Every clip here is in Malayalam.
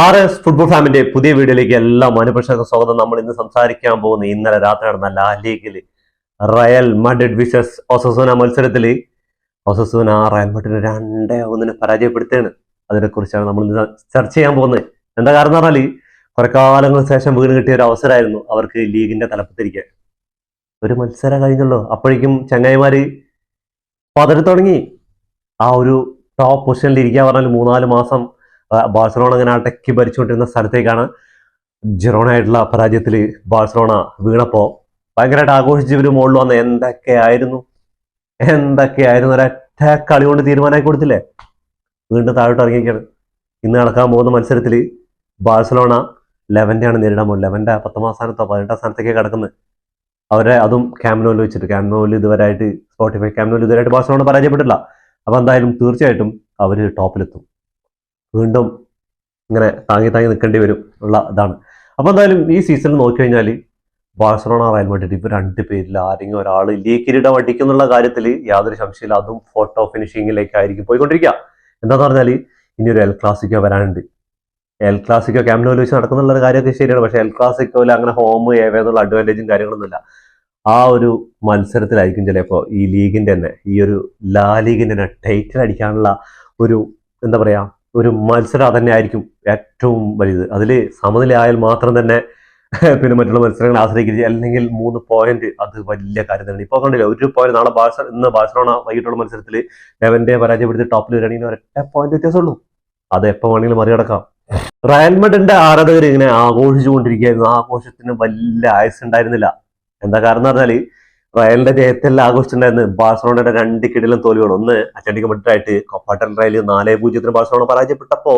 RS ഫുട്ബോൾ ഫാമിന്റെ പുതിയ വീഡിയോയിലേക്ക് എല്ലാ മാന്യപ്രേക്ഷകർക്കും സ്വാഗതം. നമ്മൾ ഇന്ന് സംസാരിക്കാൻ പോകുന്ന ഇന്നലെ രാത്രി നടന്ന ലാ ലീഗിൽ റയൽ മഡ്രിഡ് വിസസ് ഒസസൂന മത്സരത്തിൽ ഒസസൂന റയൽ മഡ്രിഡിനെ 2-1 പരാജയപ്പെടുത്തുകയാണ്. അതിനെക്കുറിച്ചാണ് നമ്മൾ ഇന്ന് ചർച്ച ചെയ്യാൻ പോകുന്നത്. എന്താ കാരണം എന്ന് പറഞ്ഞാൽ കുറെ കാലങ്ങൾക്ക് ശേഷം വീണ് കിട്ടിയ ഒരു അവസരമായിരുന്നു അവർക്ക് ലീഗിന്റെ തലപ്പത്തിരിക്കാൻ. ഒരു മത്സരം കഴിഞ്ഞല്ലോ, അപ്പോഴേക്കും ചങ്ങായിമാര് പതറി തുടങ്ങി. ആ ഒരു ടോപ്പ് പൊസിഷനിൽ ഇരിക്കുക പറഞ്ഞാൽ 3-4 മാസം ബാഴ്സലോണ അങ്ങനെ അടക്കി ഭരിച്ചുകൊണ്ടിരുന്ന സ്ഥലത്തേക്കാണ് ജിറോണ ആയിട്ടുള്ള പരാജയത്തിൽ ബാഴ്സലോണ വീണപ്പോൾ ഭയങ്കരമായിട്ട് ആഘോഷിച്ച് ഇവർ മുകളിൽ വന്ന എന്തൊക്കെയായിരുന്നു ഒരൊറ്റ കളി കൊണ്ട് തീരുമാനമായി കൊടുത്തില്ലേ. വീണ്ടും താഴോട്ട് ഇറങ്ങിയിരിക്കുകയാണ്. ഇന്ന് നടക്കാൻ പോകുന്ന മത്സരത്തിൽ ബാഴ്സലോണ ലെവൻ്റെയാണ് നേരിടാൻ പോകുന്നത്. ലെവൻ്റെ 10ാം സ്ഥാനത്തോ 18ാം സ്ഥാനത്തേക്ക് കിടക്കുന്നത്. അവരെ അതും ക്യാമ്പ്നോയിൽ വെച്ചിട്ട് ക്യാമ്പ്നോയിൽ ഇതുവരെയായിട്ട് ബാഴ്സലോണ പരാജയപ്പെട്ടില്ല. അപ്പോൾ എന്തായാലും തീർച്ചയായിട്ടും അവർ ടോപ്പിലെത്തും. വീണ്ടും ഇങ്ങനെ താങ്ങി നിൽക്കേണ്ടി വരും ഉള്ള ഇതാണ്. അപ്പോൾ എന്തായാലും ഈ സീസണിൽ നോക്കിക്കഴിഞ്ഞാൽ ബാഴ്സലോണ റയൽ മഡ്രിഡ് ഇവർ 2 പേരിൽ ആരെങ്കിലും ഒരാൾ ലീഗ് കിരീടം അടിക്കുന്നുള്ള കാര്യത്തിൽ യാതൊരു സംശയമില്ല. അതും ഫോട്ടോ ഫിനിഷിങ്ങിലേക്കായിരിക്കും പോയിക്കൊണ്ടിരിക്കുക. എന്താണെന്ന് പറഞ്ഞാൽ ഇനി ഒരു എൽ ക്ലാസിക്കോ വരാനുണ്ട്. എൽ ക്ലാസിക്കോ ക്യാമ്പ് നൗവിൽ വെച്ച് നടക്കുന്നുള്ള കാര്യമൊക്കെ ശരിയാണ്. പക്ഷേ എൽ ക്ലാസിക്കോയിൽ അങ്ങനെ ഹോം ഏവേ എന്നുള്ള അഡ്വാൻറ്റേജും കാര്യങ്ങളൊന്നുമില്ല. ആ ഒരു മത്സരത്തിലായിരിക്കും ചിലപ്പോൾ ഈ ലീഗിൻ്റെ തന്നെ ഈ ഒരു ലാ ലീഗിൻ്റെ തന്നെ ടൈറ്റിൽ അടിക്കാനുള്ള ഒരു എന്താ പറയുക ഒരു മത്സരം അതന്നെ ആയിരിക്കും ഏറ്റവും വലുത്. അതിൽ സമനിലയായാൽ മാത്രം തന്നെ പിന്നെ മറ്റുള്ള മത്സരങ്ങൾ ആശ്രയിക്കുക, അല്ലെങ്കിൽ 3 പോയിന്റ് അത് വലിയ കാര്യം തന്നെ. ഇപ്പോൾ കണ്ടില്ല, 1 പോയിന്റ് നാളെ ഇന്ന് ബാഴ്സലോണ വൈകിട്ടുള്ള മത്സരത്തിൽ ലെവൻ്റെ പരാജയപ്പെടുത്തി ടോപ്പിൽ വരികയാണെങ്കിൽ 1 പോയിന്റ് വ്യത്യാസമുള്ളൂ. അത് എപ്പോൾ വേണമെങ്കിലും മറികടക്കാം. റയൽ മഡ്രിഡിന്റെ ആരാധകർ ഇങ്ങനെ ആഘോഷിച്ചുകൊണ്ടിരിക്കുകയായിരുന്നു. ആ ആഘോഷത്തിന് വലിയ ആയുസ് ഉണ്ടായിരുന്നില്ല. എന്താ കാരണം എന്ന് പറഞ്ഞാൽ റയലിന്റെ ജയത്തെല്ലാം ആഘോഷിച്ചിട്ടുണ്ടായിരുന്നു ബാഴ്സലോണയുടെ 2 കിടിലൻ തോൽവികൾ. ഒന്ന് അത്ലറ്റികോ മഡ്രിഡായിട്ട് കോപ്പ ഡെൽ റേയിൽ 4-0 ബാഴ്സലോണ പരാജയപ്പെട്ടപ്പോൾ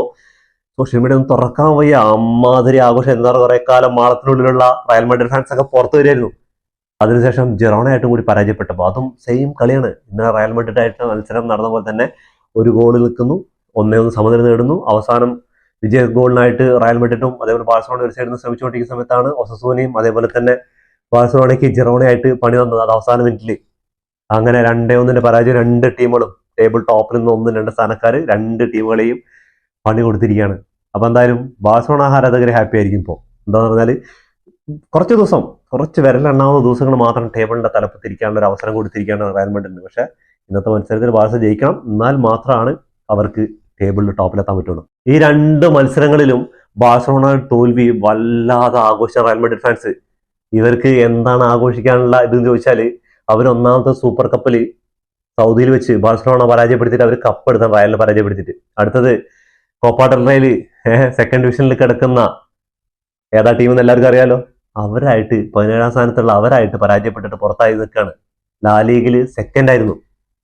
സോഷ്യൽ മീഡിയ ഒന്നും തുറക്കാൻ വയ്യ. അമ്മാതിരി ആഘോഷം. എന്താ പറയുക, കുറെ കാലം മാളത്തിനുള്ളിലുള്ള റയൽ മഡ്രിഡ് ഫാൻസ് ഒക്കെ പുറത്തു വരികയായിരുന്നു. അതിനുശേഷം ജിറോണ ആയിട്ടും കൂടി പരാജയപ്പെട്ടപ്പോൾ അതും സെയിം കളിയാണ്. ഇന്ന് റയൽ മഡ്രിഡ് ആയിട്ട് മത്സരം നടന്ന പോലെ തന്നെ ഒരു ഗോളിൽ നിൽക്കുന്നു, 1-1 സമനില നേടുന്നു. അവസാനം വിജയ ഗോളിനായിട്ട് റയൽ മഡ്രിഡും അതേപോലെ ബാഴ്സലോണ ഒരു സൈഡിൽ നിന്ന് ശ്രമിച്ചുകൊണ്ടിരിക്കുന്ന സമയത്താണ് ഒസസൂനയും അതേപോലെ തന്നെ ബാഴ്സലോണയ്ക്ക് ജിറോണയായിട്ട് പണി വന്നത്. അത് അവസാന മിനിറ്റിൽ അങ്ങനെ 2-1 പരാജയം. 2 ടീമുകളും ടേബിൾ ടോപ്പിൽ നിന്ന് 1-2 സ്ഥാനക്കാർ 2 ടീമുകളെയും പണി കൊടുത്തിരിക്കുകയാണ്. അപ്പോൾ എന്തായാലും ബാഴ്സലോണ ആരാധകർ ഹാപ്പി ആയിരിക്കും. ഇപ്പോൾ എന്താണെന്ന് പറഞ്ഞാൽ കുറച്ച് വിരലെണ്ണാവുന്ന ദിവസങ്ങൾ മാത്രം ടേബിളിന്റെ തലപ്പത്തിരിക്കാനുള്ള ഒരു അവസരം കൊടുത്തിരിക്കുകയാണ് റയൽ മഡ്രിഡിന്. പക്ഷേ ഇന്നത്തെ മത്സരത്തിൽ ബാഴ്സ ജയിക്കണം, എന്നാൽ മാത്രമാണ് അവർക്ക് ടേബിളിൽ ടോപ്പിലെത്താൻ പറ്റുള്ളൂ. ഈ 2 മത്സരങ്ങളിലും ബാഴ്സലോണ തോൽവി വല്ലാതെ ആഘോഷിച്ച റയൽ മഡ്രിഡ് ഫാൻസ്. ഇവർക്ക് എന്താണ് ആഘോഷിക്കാനുള്ള ഇതെന്ന് ചോദിച്ചാൽ അവർ 1ാമത്തെ സൂപ്പർ കപ്പിൽ സൗദിയിൽ വെച്ച് ബാഴ്സലോണ പരാജയപ്പെടുത്തിയിട്ട് അവർ കപ്പ് എടുത്ത റയലിനെ പരാജയപ്പെടുത്തിയിട്ട്, അടുത്തത് കോപ്പ ഡെൽ റേയിൽ 2nd ഡിവിഷനിൽ കിടക്കുന്ന ഏതാ ടീം എന്ന് എല്ലാവർക്കും അറിയാലോ, അവരായിട്ട് 17ാം സ്ഥാനത്തുള്ള അവരായിട്ട് പരാജയപ്പെട്ടിട്ട് പുറത്തായി നിൽക്കുകയാണ്. ലാ ലീഗിൽ 2nd ആയിരുന്നു.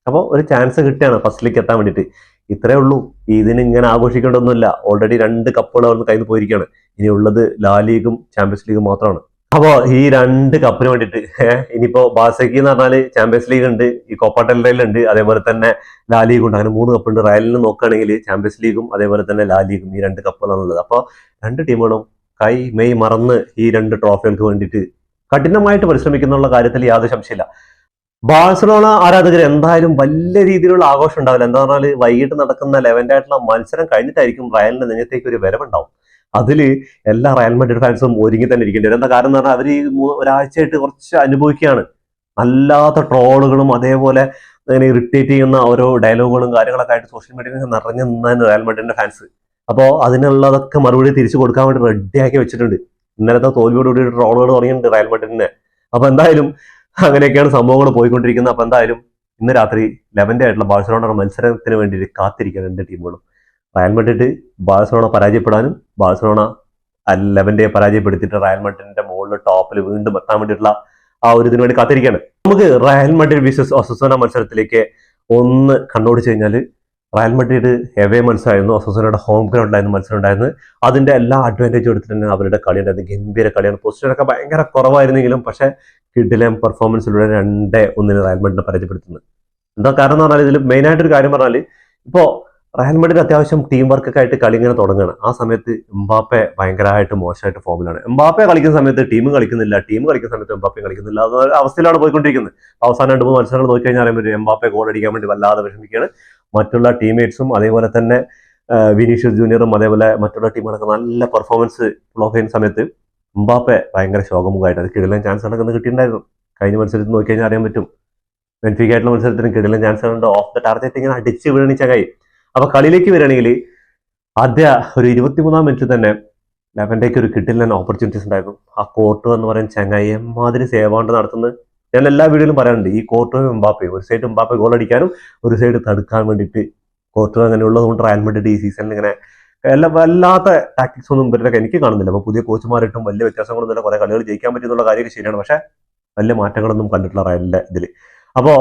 അപ്പോൾ ഒരു ചാൻസ് കിട്ടുകയാണ് ഫസ്റ്റിലേക്ക് എത്താൻ വേണ്ടിയിട്ട്. ഇത്രയേ ഉള്ളൂ. ഇതിന് ഇങ്ങനെ ആഘോഷിക്കേണ്ടതൊന്നുമില്ല. ഓൾറെഡി 2 കപ്പുകൾ അവർ കയ്യിൽ നിന്ന് പോയിരിക്കുകയാണ്. ഇനി ഉള്ളത് ലാ ലീഗും ചാമ്പ്യൻസ് ലീഗും മാത്രമാണ്. അപ്പോൾ ഈ 2 കപ്പിന് വേണ്ടിയിട്ട് ഇനിയിപ്പോ ബാഴ്സയ്ക്ക് എന്ന് പറഞ്ഞാൽ ചാമ്പ്യൻസ് ലീഗ് ഉണ്ട്, ഈ കോപ്പ ഡെൽ റേയിൽ ഉണ്ട്, അതേപോലെ തന്നെ ലാ ലീഗ് ഉണ്ട്. അങ്ങനെ 3 കപ്പുണ്ട്. റയലിന് നോക്കുകയാണെങ്കിൽ ചാമ്പ്യൻസ് ലീഗും അതേപോലെ തന്നെ ലാ ലീഗും ഈ 2 കപ്പുകളാണുള്ളത്. അപ്പോൾ 2 ടീമുകളും മെയ് മറന്ന് ഈ 2 ട്രോഫികൾക്ക് വേണ്ടിയിട്ട് കഠിനമായിട്ട് പരിശ്രമിക്കുന്നുള്ള കാര്യത്തിൽ യാതൊരു സംശയമില്ല. ബാഴ്സലോണ ആരാധകർ എന്തായാലും വലിയ രീതിയിലുള്ള ആഘോഷം ഉണ്ടാവില്ല. എന്താ പറഞ്ഞാൽ വൈകിട്ട് നടക്കുന്ന ലെവൻ്റെ ആയിട്ടുള്ള മത്സരം കഴിഞ്ഞിട്ടായിരിക്കും റയലിന്റെ നെഞ്ഞത്തേക്ക് ഒരു വരവുണ്ടാവും. അതിൽ എല്ലാ റയൽ മഡ്രിഡ് ഫാൻസും ഒരുങ്ങി തന്നെ ഇരിക്കേണ്ടി വരും. എന്താ കാരണം എന്ന് പറഞ്ഞാൽ അവർ ഈ ഒരാഴ്ചയായിട്ട് കുറച്ച് അനുഭവിക്കുകയാണ്. അല്ലാത്ത ട്രോളുകളും അതേപോലെ അങ്ങനെ ഇറിറ്റേറ്റ് ചെയ്യുന്ന ഓരോ ഡയലോഗുകളും കാര്യങ്ങളൊക്കെ ആയിട്ട് സോഷ്യൽ മീഡിയയിൽ നിറഞ്ഞു നിന്നാണ് റയൽ മഡ്രിഡിന്റെ ഫാൻസ്. അപ്പോൾ അതിനുള്ളതൊക്കെ മറുപടി തിരിച്ചു കൊടുക്കാൻ വേണ്ടി റെഡിയാക്കി വെച്ചിട്ടുണ്ട്. ഇന്നലത്തെ തോൽവിയോടുകൂടി ട്രോളുകൾ തുടങ്ങിയിട്ടുണ്ട് റയൽ മഡ്രിഡിനെ. അപ്പോൾ എന്തായാലും അങ്ങനെയൊക്കെയാണ് സംഭവങ്ങൾ പോയിക്കൊണ്ടിരിക്കുന്നത്. അപ്പോൾ എന്തായാലും ഇന്ന് രാത്രി ലെവൻ്റെ ആയിട്ടുള്ള ബാഴ്സലോണ മത്സരത്തിന് വേണ്ടി കാത്തിരിക്കുക 2 ടീമുകളും. റയൽ മഡ്രിഡ് ബാഴ്സലോണ പരാജയപ്പെടാനും ബാഴ്സലോണ ലെവൻ്റെ പരാജയപ്പെടുത്തിയിട്ട് റയൽ മഡ്രിഡിന്റെ മുകളിൽ ടോപ്പിൽ വീണ്ടും എത്താൻ വേണ്ടിയിട്ടുള്ള ആ ഒരു ഇതിനു വേണ്ടി കാത്തിരിക്കുകയാണ്. നമുക്ക് റയൽ മഡ്രിഡ് വിസസ് ഒസസൂന മത്സരത്തിലേക്ക് ഒന്ന് കണ്ണോടിച്ചു കഴിഞ്ഞാൽ റയൽ മഡ്രിഡ് എവേ മത്സരമായിരുന്നു, ഒസസൂനയുടെ ഹോം ഗ്രൗണ്ടിലായിരുന്നു മത്സരം ഉണ്ടായിരുന്നു. അതിന്റെ എല്ലാ അഡ്വാൻറ്റേജും എടുത്തിട്ട് തന്നെ അവരുടെ കളി ഉണ്ടായിരുന്നു. ഗംഭീര കളിയാണ്. പൊസിഷനൊക്കെ ഭയങ്കര കുറവായിരുന്നെങ്കിലും പക്ഷേ കിഡിലം പെർഫോമൻസിലൂടെ 2-1 റയൽ മഡ്രിഡിനെ പരാജയപ്പെടുത്തുന്നത്. എന്താ കാരണം എന്ന് പറഞ്ഞാൽ ഇതിൽ മെയിനായിട്ടൊരു കാര്യം പറഞ്ഞാൽ ഇപ്പോൾ റയൽ മഡ്രിഡ് അത്യാവശ്യം ടീം വർക്കൊക്കെ ആയിട്ട് കളി ഇങ്ങനെ തുടങ്ങുകയാണ്. ആ സമയത്ത് എംബാപ്പെ ഭയങ്കരമായിട്ട് മോശമായിട്ട് ഫോമിലാണ്. എംബാപ്പെ കളിക്കുന്ന സമയത്ത് ടീം കളിക്കുന്നില്ല, ടീം കളിക്കുന്ന സമയത്ത് എംബാപ്പെ കളിക്കുന്നില്ല. അത് അവസ്ഥയിലാണ് പോയിക്കൊണ്ടിരിക്കുന്നത്. അവസാനം 2-3 മത്സരങ്ങൾ നോക്കിക്കഴിഞ്ഞാൽ എംബാപ്പെ ഗോൾ അടിക്കാൻ വേണ്ടി വല്ലാതെ വിഷമിക്കുകയാണ്. മറ്റുള്ള ടീംമേറ്റ്സും അതേപോലെ തന്നെ വിനീഷ്യസ് ജൂനിയറും അതേപോലെ മറ്റുള്ള ടീമുകളൊക്കെ നല്ല പെർഫോമൻസ് ഫ്ലോ ചെയ്യുന്ന സമയത്ത് എംബാപ്പെ ഭയങ്കര ശോകമുഖമായിട്ട് അത് കിടിലൻ ചാൻസുകളൊക്കെ ഒന്ന് കിട്ടിയിട്ടുണ്ടായിരുന്നു. കഴിഞ്ഞ മത്സരത്തിൽ നോക്കി കഴിഞ്ഞാൽ അറിയാൻ പറ്റും. ബെൻഫിക്ക ആയിട്ടുള്ള മത്സരത്തിന് കിടിലൻ ചാൻസുകളുണ്ട്. ഓഫ് ദ ടാർഗറ്റ് ഇങ്ങനെ അടിച്ച് വീണിച്ച കൈ. അപ്പൊ കളിയിലേക്ക് വരികയാണെങ്കിൽ ആദ്യ ഒരു 23-ാം മിനിറ്റ് തന്നെ ലെവൻ്റെക്ക് ഒരു കിട്ടില്ല ഓപ്പർച്യൂണിറ്റീസ് ഉണ്ടായിരുന്നു. ആ കോർട്ട് എന്ന് പറയുന്ന ചങ്ങായി എമ്മാതിരി സേവാണ്ട് നടത്തുന്നത് ഞാൻ എല്ലാ വീഡിയോയിലും പറയാറുണ്ട്. ഈ കോർട്ടും എംബാപ്പയും ഒരു സൈഡ് എംബാപ്പ ഗോൾ അടിക്കാനും ഒരു സൈഡ് തടുക്കാൻ വേണ്ടിയിട്ട് കോർട്ട് അങ്ങനെ ഉള്ളതുകൊണ്ട് റയൽ മാഡ്രിഡ് ഈ സീസണിൽ ഇങ്ങനെ വല്ലാത്ത ടാക്ടിക്സ് ഒന്നും ഇവരുടെ എനിക്ക് കാണുന്നില്ല. അപ്പോൾ പുതിയ കോച്ചുമാരായിട്ടും വലിയ വ്യത്യാസങ്ങളൊന്നുമില്ല. കുറെ കളികൾ ജയിക്കാൻ പറ്റുന്നുള്ള കാര്യമൊക്കെ ശരിയാണ്. പക്ഷേ വലിയ മാറ്റങ്ങളൊന്നും കണ്ടിട്ടില്ല റയലിന്റെ ഇതിൽ. അപ്പോൾ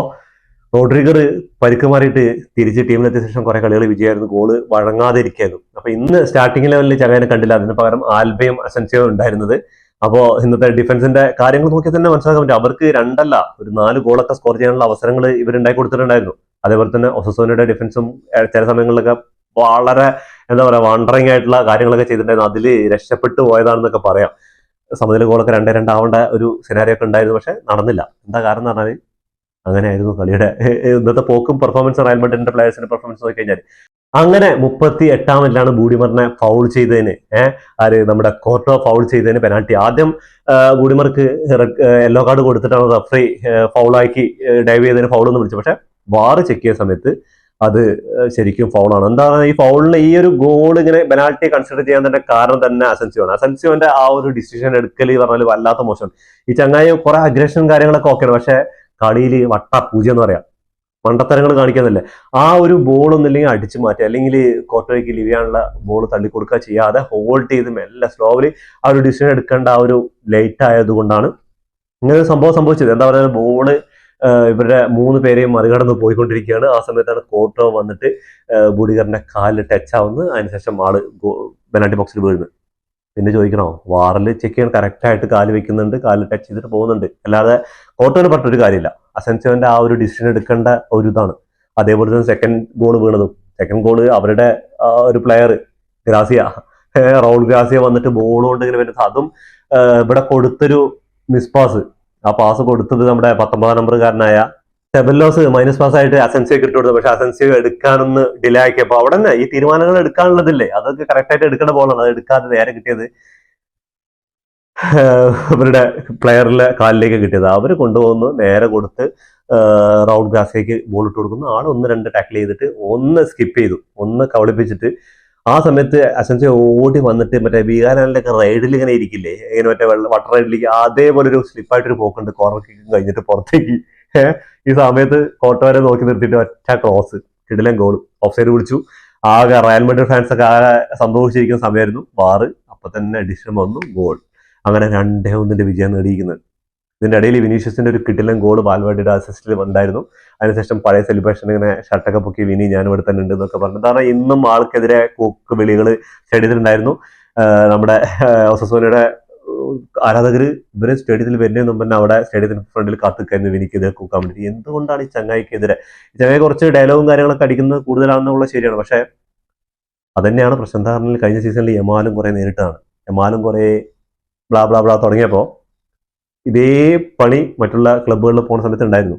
റോഡ്രിഗർ പരിക്ക് മാറിയിട്ട് തിരിച്ച് ടീമിലെത്തിയ ശേഷം കുറെ കളികൾ വിജയമായിരുന്നു. ഗോള് വഴങ്ങാതെ ഇരിക്കായിരുന്നു. അപ്പൊ ഇന്ന് സ്റ്റാർട്ടിംഗ് ലെവലിൽ ചങ്ങാനെ കണ്ടില്ല. അതിന് പകരം ആൽബയും അസൻസിയോ ഉണ്ടായിരുന്നത്. അപ്പോൾ ഇന്നത്തെ ഡിഫൻസിന്റെ കാര്യങ്ങൾ നോക്കിയാൽ തന്നെ മനസ്സിലാക്കാൻ പറ്റും. അവർക്ക് 2 ഒരു 4 ഗോളൊക്കെ സ്കോർ ചെയ്യാനുള്ള അവസരങ്ങൾ ഇവരുണ്ടാക്കി കൊടുത്തിട്ടുണ്ടായിരുന്നു. അതേപോലെ തന്നെ ഒസസോനയുടെ ഡിഫൻസും ചില സമയങ്ങളിലൊക്കെ വളരെ എന്താ പറയുക വാണ്ടറിങ് ആയിട്ടുള്ള കാര്യങ്ങളൊക്കെ ചെയ്തിട്ടുണ്ടായിരുന്നു. അതിൽ രക്ഷപ്പെട്ടു പോയതാണെന്നൊക്കെ പറയാം. സമനില ഗോളൊക്കെ 2-2 ആവേണ്ട ഒരു സിനാരിയോ ഒക്കെ ഉണ്ടായിരുന്നു. പക്ഷെ നടന്നില്ല. എന്താ കാരണം എന്ന് പറഞ്ഞാൽ അങ്ങനെയായിരുന്നു കളിയുടെ ഇന്നത്തെ പോക്കും പെർഫോമൻസ് റയൽ മാഡ്രിഡിന്റെ പ്ലേയേഴ്സിന്റെ പെർഫോമൻസ് നോക്കി കഴിഞ്ഞാൽ. അങ്ങനെ 38-ാം മിനിറ്റിലാണ് ബൂഡിമറിനെ ഫൗൾ ചെയ്തതിന് ആര് നമ്മുടെ കോർട്ടോ ഫൗൾ ചെയ്തതിന് പെനാൽറ്റി. ആദ്യം ബൂഡിമർക്ക് യെല്ലോ കാർഡ് കൊടുത്തിട്ടാണ് റഫറി ഫൗളാക്കി ഡൈവ് ചെയ്തതിന് ഫൗൾ എന്ന് വിളിച്ചു. പക്ഷെ വാർ ചെക്ക് ചെയ്ത സമയത്ത് അത് ശരിക്കും ഫൗളാണ്. എന്താണ് ഈ ഫൗളിന് ഈ ഒരു ഗോൾ ഇങ്ങനെ പെനാൽറ്റി കൺസിഡർ ചെയ്യാൻ തന്നെ കാരണം തന്നെ അസൻസിയോആണ്. അസൻസിയോന്റെ ആ ഒരു ഡിസിഷൻ എടുക്കൽ പറഞ്ഞാൽ വല്ലാത്ത മോശമാണ്. ഈ ചങ്ങായി കുറെ അഗ്രഷൻ കാര്യങ്ങളൊക്കെ ഓക്കെയാണ്. പക്ഷെ കളിയിൽ പൂജ്യം എന്ന് പറയാം. മണ്ടത്തരങ്ങൾ കാണിക്കുന്നില്ലേ. ആ ഒരു ബോൾ ഒന്നില്ലെങ്കിൽ അടിച്ചു മാറ്റുക, അല്ലെങ്കിൽ കോർട്ടോയ്ക്ക് ലീവ് ചെയ്യാനുള്ള ബോൾ തള്ളിക്കൊടുക്കുക ചെയ്യാതെ ഹോൾഡ് ചെയ്ത് മെല്ലെ സ്ലോലി ആ ഒരു ഡിസിഷൻ എടുക്കേണ്ട ആ ഒരു ലേറ്റ് ആയത് കൊണ്ടാണ് ഇങ്ങനെ ഒരു സംഭവം സംഭവിച്ചത്. എന്താ പറയുക, ബോള് ഇവരുടെ 3 പേരെയും മറികടന്ന് പോയിക്കൊണ്ടിരിക്കുകയാണ്. ആ സമയത്താണ് കോർട്ടോ വന്നിട്ട് ബൂഡിഗറിന്റെ കാലിൽ ടച്ച് ആവുന്നത്. അതിനുശേഷം ആള് പെനാൽറ്റി ബോക്സിൽ വീഴുന്നത്. പിന്നെ ചോദിക്കണോ, വാറിൽ ചെക്ക് ചെയ്യാൻ കറക്റ്റായിട്ട് കാല് വെക്കുന്നുണ്ട്, കാല് ടച്ച് ചെയ്തിട്ട് പോകുന്നുണ്ട്. അല്ലാതെ കോർട്ടോന് പറഞ്ഞൊരു കാര്യമില്ല. അസൻസിയോന്റെ ആ ഒരു ഡിസിഷൻ എടുക്കേണ്ട ഒരു ഇതാണ്. അതേപോലെ തന്നെ സെക്കൻഡ് ഗോൾ വീണതും, സെക്കൻഡ് ഗോള് അവരുടെ ഒരു പ്ലെയർ ഗ്രാസിയ റൗൾ ഗ്രാസിയ വന്നിട്ട് ബോൾ കൊണ്ട് ഇങ്ങനെ വരുന്നത്, അതും ഇവിടെ കൊടുത്തൊരു മിസ്പാസ്. ആ പാസ് കൊടുത്തത് നമ്മുടെ 19-ാം നമ്പറുകാരനായ സെബല്ലോസ് മൈനസ് പാസ് ആയിട്ട് അസൻസിയോക്ക് ഇട്ട് കൊടുത്തു. പക്ഷെ അസൻസിയോ എടുക്കാനൊന്ന് ഡിലേ ആക്കിയപ്പോൾ അവിടെ തന്നെ ഈ തീരുമാനങ്ങൾ എടുക്കാനുള്ളതില്ലേ, അതൊക്കെ കറക്റ്റായിട്ട് എടുക്കേണ്ട ബോളാണ്. അത് എടുക്കാതെ നേരെ കിട്ടിയത് അവരുടെ പ്ലെയറിലെ കാലിലേക്ക് കിട്ടിയത്. അവർ കൊണ്ടുപോകുന്നു, നേരെ കൊടുത്ത് റൗൾ ഗ്രാസിയക്ക് ബോൾ ഇട്ട് കൊടുക്കുന്നു. ആൾ 1-2 ടാക്കിൾ ചെയ്തിട്ട് ഒന്ന് സ്കിപ്പ് ചെയ്തു, ഒന്ന് കവളിപ്പിച്ചിട്ട് ആ സമയത്ത് അസൻസിയോ ഓടി വന്നിട്ട് മറ്റേ ബീഹാറിന്റെ ഒക്കെ റൈഡിൽ ഇങ്ങനെ ഇരിക്കില്ലേ, ഇങ്ങനെ മറ്റേ വാട്ടർ റൈഡിലേക്ക് അതേപോലെ ഒരു സ്ലിപ്പായിട്ടൊരു പോക്കുണ്ട്. കോർണർ കിക്ക് കഴിഞ്ഞിട്ട് പുറത്തേക്ക് ഈ സമയത്ത് കോർട്ടോ വരെ നോക്കി നിർത്തിയിട്ട് ഒറ്റ ക്രോസ്, കിടിലൻ ഗോൾ, ഓഫ് സൈഡ് വിളിച്ചു. ആകെ റയൽ മാഡ്രിഡ് ഫാൻസ് ഒക്കെ ആകെ സന്തോഷിച്ചിരിക്കുന്ന സമയമായിരുന്നു. വാറ് അപ്പൊ തന്നെ അഡീഷൻ വന്നു, ഗോൾ. അങ്ങനെ 2-1 വിജയം നേടിയിരിക്കുന്നത്. ഇതിന്റെ ഇടയിൽ വിനീഷ്യസിന്റെ ഒരു കിടിലൻ ഗോൾ വാൽവേർഡിയുടെ അസിസ്റ്റിൽ ഉണ്ടായിരുന്നു. അതിനുശേഷം പഴയ സെലിബ്രേഷൻ ഇങ്ങനെ ഷർട്ടൊക്കെ പൊക്കി വിനി ഞാൻ ഇവിടെ തന്നെ ഉണ്ട് എന്നൊക്കെ പറഞ്ഞു. കാരണം ഇന്നും ആൾക്കെതിരെ കൂക്ക് വിളികൾ സ്റ്റേഡിയത്തിലുണ്ടായിരുന്നു. നമ്മുടെ ഒസസോനയുടെ ആരാധകർ ഇവരെ സ്റ്റേഡിയത്തിൽ വരുന്നതിന് മുമ്പ് തന്നെ അവിടെ സ്റ്റേഡിയത്തിന് ഫ്രണ്ടിൽ കാത്തിക്കായിരുന്നു വിനിക്കെതിരെ കൂക്കാൻ വേണ്ടി. എന്തുകൊണ്ടാണ് ഈ ചങ്ങായിക്കെതിരെ? ഈ ചങ്ങായി കുറച്ച് ഡയലോഗും കാര്യങ്ങളൊക്കെ അടിക്കുന്നത് കൂടുതലാണെന്നുള്ള ശരിയാണ്. പക്ഷെ അതന്നെയാണ് പ്രശ്നം. കാരണം കഴിഞ്ഞ സീസണിൽ യമാലും കുറെ നേരിട്ടാണ്. യമാലും കുറെ ബ്ലാ ബ്ലാ ബ്ലാ തുടങ്ങിയപ്പോൾ ഇതേ പണി മറ്റുള്ള ക്ലബ്ബുകളിൽ പോകുന്ന സമയത്ത് ഉണ്ടായിരുന്നു.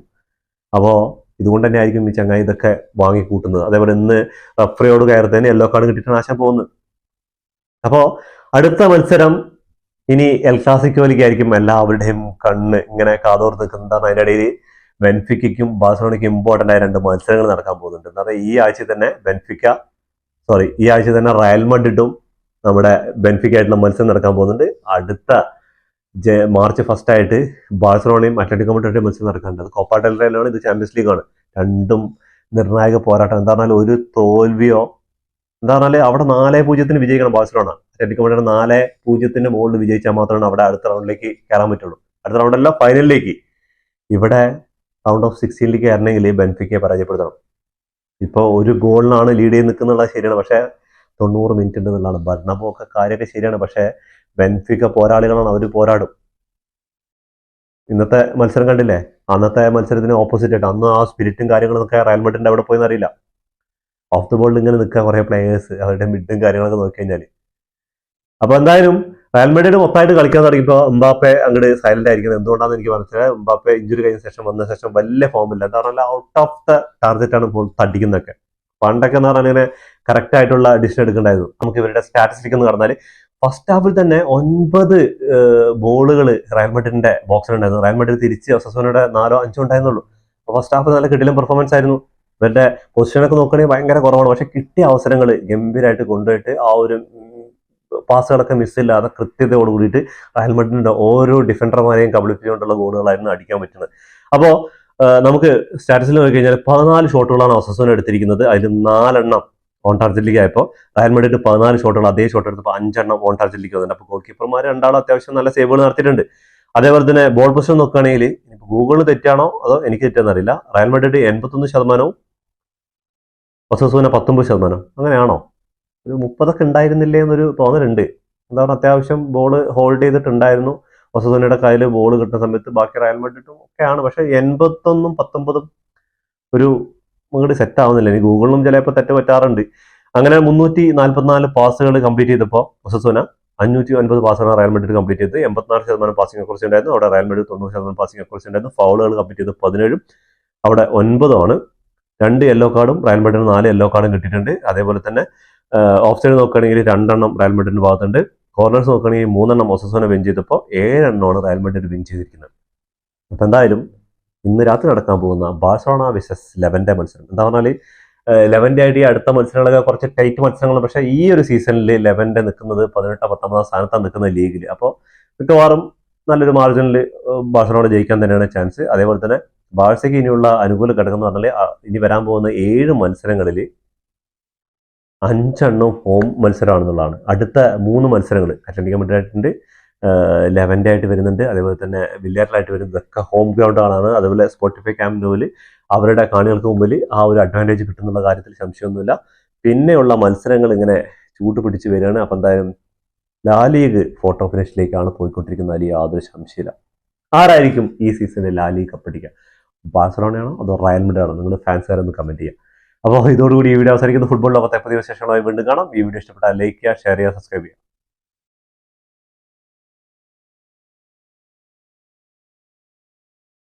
അപ്പോൾ ഇതുകൊണ്ട് തന്നെ ആയിരിക്കും ഈ ചങ്ങായി ഇതൊക്കെ വാങ്ങിക്കൂട്ടുന്നത്. അതേപോലെ ഇന്ന് റഫറിയോട് കയറി യെല്ലോ കാർഡ് കിട്ടിയിട്ടാണ് ആശാൻ പോകുന്നത്. അപ്പോൾ അടുത്ത മത്സരം ഇനി എൽ ക്ലാസിക്കോയിലേക്കായിരിക്കും എല്ലാവരുടെയും കണ്ണ് ഇങ്ങനെ കാതോർത്ത് നിൽക്കുന്നത്. അതിൻ്റെ ഇടയിൽ ബെൻഫിക്കയ്ക്കും ബാഴ്സലോണയ്ക്കും ഇമ്പോർട്ടൻ്റ് ആയ 2 മത്സരങ്ങൾ നടക്കാൻ പോകുന്നുണ്ട്. എന്നാൽ ഈ ആഴ്ച തന്നെ റയൽ മാഡ്രിഡും നമ്മുടെ ബെൻഫിക്ക ആയിട്ടുള്ള മത്സരം നടക്കാൻ പോകുന്നുണ്ട്. അടുത്ത മാർച്ച് 1 ആയിട്ട് ബാഴ്സലോണയും അത്ലറ്റിക്കോ മാഡ്രിഡും മത്സരം നടക്കാനുണ്ട്. അത് കോപ്പ ഡെൽ റേയിലാണ്, ഇത് ചാമ്പ്യൻസ് ലീഗാണ്. രണ്ടും നിർണായക പോരാട്ടം. എന്താ പറഞ്ഞാൽ ഒരു തോൽവിയോ, എന്താ പറഞ്ഞാൽ അവിടെ 4-0 വിജയിക്കണം ബാഴ്സലോണ. അത്ലറ്റിക്കോ മാഡ്രിഡ് 4-0 മുകളിൽ വിജയിച്ചാൽ മാത്രമാണ് അവിടെ അടുത്ത റൗണ്ടിലേക്ക് കയറാൻ പറ്റുള്ളൂ. അടുത്ത റൗണ്ടല്ല, ഫൈനലിലേക്ക്. ഇവിടെ റൗണ്ട് ഓഫ് 16ലേക്ക് കയറണമെങ്കിൽ ബെൻഫിക്കയെ പരാജയപ്പെടുത്തണം. ഇപ്പോൾ ഒരു ഗോളിനാണ് ലീഡ് ചെയ്ത് നിൽക്കുന്നുള്ള ശരിയാണ്. പക്ഷേ 90 മിനിറ്റ് ഉണ്ട് എന്നുള്ളതാണ്. ബർണബോ ഒക്കെ കാര്യമൊക്കെ ശരിയാണ്. പക്ഷേ ബെൻഫിക്ക പോരാളികളാണ്, അവർ പോരാടും. ഇന്നത്തെ മത്സരം കണ്ടില്ലേ, അന്നത്തെ മത്സരത്തിന് ഓപ്പോസിറ്റ് ആയിട്ട് അന്ന് ആ സ്പിരിറ്റും കാര്യങ്ങളൊക്കെ റയൽ മാഡ്രിഡിന്റെ അവിടെ പോയെന്ന് അറിയില്ല. ഓഫ് ദ ബോളിൽ ഇങ്ങനെ നിൽക്കുക കുറേ പ്ലേയേഴ്സ്, അവരുടെ മിഡും കാര്യങ്ങളൊക്കെ നോക്കി കഴിഞ്ഞാൽ. അപ്പോൾ എന്തായാലും റയൽ മാഡ്രിഡ് മൊത്തമായിട്ട് കളിക്കാൻ തുടങ്ങിയപ്പോൾ എംബാപ്പെ അങ്ങോട്ട് സൈലന്റ് ആയിരിക്കുന്നത് എന്തുകൊണ്ടാണെന്ന് എനിക്ക് മനസ്സിലായത്. എംബാപ്പെ ഇഞ്ചുറി കഴിഞ്ഞ ശേഷം വന്ന ശേഷം വലിയ ഫോമില്ല. എന്താ പറഞ്ഞാൽ ഔട്ട് ഓഫ് ദ ടാർഗറ്റ് ആണ് ഇപ്പോൾ തടിക്കുന്നതൊക്കെ. പണ്ടൊക്കെ എന്ന് പറഞ്ഞാൽ ഇങ്ങനെ കറക്റ്റ് ആയിട്ടുള്ള ഡിസിഷൻ എടുക്കേണ്ടായിരുന്നു. നമുക്ക് ഇവരുടെ സ്റ്റാറ്റിസ്റ്റിക് എന്ന് പറഞ്ഞാൽ ഫസ്റ്റ് ഹാഫിൽ തന്നെ 9 ബോളുകൾ റയൽ മാഡ്രിഡിന്റെ ബോക്സിലുണ്ടായിരുന്നു. റയൽ മാഡ്രിഡ് തിരിച്ച് ഒസസോനയുടെ 4-5 ഉണ്ടായിരുന്നുള്ളൂ. ഫസ്റ്റ് ഹാഫ് നല്ല കിടിലൻ പെർഫോമൻസ് ആയിരുന്നു. ഇവരുടെ പൊസിഷനൊക്കെ നോക്കുകയാണെങ്കിൽ ഭയങ്കര കുറവാണ്. പക്ഷെ കിട്ടിയ അവസരങ്ങൾ ഗംഭീരമായിട്ട് കൊണ്ടുപോയിട്ട് ആ ഒരു പാസുകളൊക്കെ മിസ്സില്ലാതെ കൃത്യതയോട് കൂടിയിട്ട് റയൽ മാഡ്രിഡിന്റെ ഓരോ ഡിഫൻഡർമാരെയും കബളിപ്പിച്ചുകൊണ്ടുള്ള ഗോളുകളായിരുന്നു അടിക്കാൻ പറ്റുന്നത്. അപ്പോൾ നമുക്ക് സ്റ്റാറ്റസിൽ നോക്കി കഴിഞ്ഞാൽ 14 ഷോട്ടുകളാണ് ഒസസോന എടുത്തിരിക്കുന്നത്. അതിൽ 4 ഓൺ ടാർജറ്റിലേക്ക് ആയപ്പോൾ റയൽ മാഡ്രിഡ് 14 ഷോട്ടുകൾ അതേ ഷോട്ട് എടുത്തപ്പോൾ 5 ഓൺ ടാർജറ്റിലേക്ക് വന്നിട്ടുണ്ട്. അപ്പോൾ ഗോൾ കീപ്പർമാർ രണ്ടാളും അത്യാവശ്യം നല്ല സേവുകൾ നടത്തിയിട്ടുണ്ട്. അതേപോലെ തന്നെ ബോൾ പൊസിഷൻ നോക്കുകയാണെങ്കിൽ ഗൂഗിളിൽ തെറ്റാണോ അതോ എനിക്ക് തെറ്റാന്നറിയില്ല. Real Madrid 81%, ഒസസോന 19%. അങ്ങനെയാണോ? ഒരു 30 ഉണ്ടായിരുന്നില്ലേ എന്നൊരു തോന്നലുണ്ട്. എന്താ പറയുക, അത്യാവശ്യം ബോൾ ഹോൾഡ് ചെയ്തിട്ടുണ്ടായിരുന്നു ഒസസോനയുടെ കയ്യിൽ ബോൾ കിട്ടുന്ന സമയത്ത്. ബാക്കി റയൽ മാഡ്രിഡും ഒക്കെയാണ്. പക്ഷെ 81-ഉം 19 ഒരു ഇങ്ങോട്ട് സെറ്റ് ആവുന്നില്ല. ഇനി ഗൂഗിളിലും ചിലപ്പോൾ തെറ്റ് പറ്റാറുണ്ട്. അങ്ങനെ 344 പാസുകൾ കംപ്ലീറ്റ് ചെയ്തപ്പോൾ ഒസസോന 550 പാസുകളാണ് റയൽ മാഡ്രിഡ് കംപ്ലീറ്റ് ചെയ്തത്. 84% പാസിംഗ് അക്യുറസി ഉണ്ടായിരുന്നു. അവിടെ റയൽ മാഡ്രിഡ് 90% പാസിംഗ് അക്യുറസി ഉണ്ടായിരുന്നു. ഫൗളുകൾ കംപ്ലീറ്റ് ചെയ്തത് 17, അവിടെ 9 2 യെല്ലോ കാർഡും റയൽ മാഡ്രിഡിന് 4 യെല്ലോ കാർഡും കിട്ടിയിട്ടുണ്ട്. അതേപോലെ തന്നെ ഓഫ് സൈഡ് നോക്കുകയാണെങ്കിൽ 2 റയൽ മാഡ്രിഡിന്റെ ഭാഗത്തുണ്ട്. കോർണേഴ്സ് നോക്കുകയാണെങ്കിൽ 3 ഒസസോന വിൻ ചെയ്തപ്പോൾ 7 റയൽ മാഡ്രിഡ് വിൻ ചെയ്തിരിക്കുന്നത്. അപ്പോൾ എന്തായാലും ഇന്ന് രാത്രി നടക്കാൻ പോകുന്ന ബാഴ്സലോണ വിസസ് ലെവന്റെ മത്സരം എന്താ പറഞ്ഞാൽ ലെവന്റെ ആയിട്ട് ഈ അടുത്ത മത്സരങ്ങളൊക്കെ കുറച്ച് ടൈറ്റ് മത്സരങ്ങളാണ്. പക്ഷേ ഈ ഒരു സീസണിൽ ലെവന്റെ നിൽക്കുന്നത് 18-19 സ്ഥാനത്താണ് നിൽക്കുന്നത് ലീഗിൽ. അപ്പോൾ മിക്കവാറും നല്ലൊരു മാർജിനിൽ ബാഴ്സലോണ ജയിക്കാൻ തന്നെയാണ് ചാൻസ്. അതേപോലെ തന്നെ ബാഴ്സയ്ക്ക് ഇനിയുള്ള അനുകൂല ഘടകം എന്ന് പറഞ്ഞാൽ ഇനി വരാൻ പോകുന്ന 7 മത്സരങ്ങളിൽ 5 ഹോം മത്സരമാണെന്നുള്ളതാണ്. അടുത്ത 3 മത്സരങ്ങൾ അത്ലറ്റിക്കോ മാഡ്രിഡ് ലെവൻ്റെ ആയിട്ട് വരുന്നുണ്ട്. അതേപോലെ തന്നെ വില്ലിയാറിലായിട്ട് വരുന്നത് ഇതൊക്കെ ഹോം ഗ്രൗണ്ടാണ്. അതുപോലെ സ്പോട്ടിഫൈ ക്യാമ്പ് നോവിൽ അവരുടെ കാണികൾക്ക് മുമ്പിൽ ആ ഒരു അഡ്വാൻറ്റേജ് കിട്ടുന്നുള്ള കാര്യത്തിൽ സംശയമൊന്നുമില്ല. പിന്നെയുള്ള മത്സരങ്ങൾ ഇങ്ങനെ ചൂട് പിടിച്ച് വരികയാണ്. അപ്പം എന്തായാലും ലാ ലീഗ് ഫോട്ടോ ഫിനിഷിലേക്കാണ് പോയിക്കൊണ്ടിരിക്കുന്നത്. അതിൽ യാതൊരു സംശയമില്ല. ആരായിരിക്കും ഈ സീസണിൽ ലാ ലീഗ് കപ്പടിക്കുക? ബാഴ്സലോണയാണോ അതോ റയൽ മാഡ്രിഡ് ആണോ? നിങ്ങൾ ഫാൻസുകാരൊന്ന് കമന്റ് ചെയ്യുക. അപ്പോൾ ഇതോടുകൂടി ഈ വീഡിയോ അവസാനിക്കുന്ന. ഫുട്ബോൾ ലോകത്തെ പുതിയ വിശേഷങ്ങളായി വീണ്ടും കാണാം. ഈ വീഡിയോ ഇഷ്ടപ്പെട്ടാൽ ലൈക്ക് ചെയ്യുക, ഷെയർ ചെയ്യുക, സബ്സ്ക്രൈബ് ചെയ്യുക.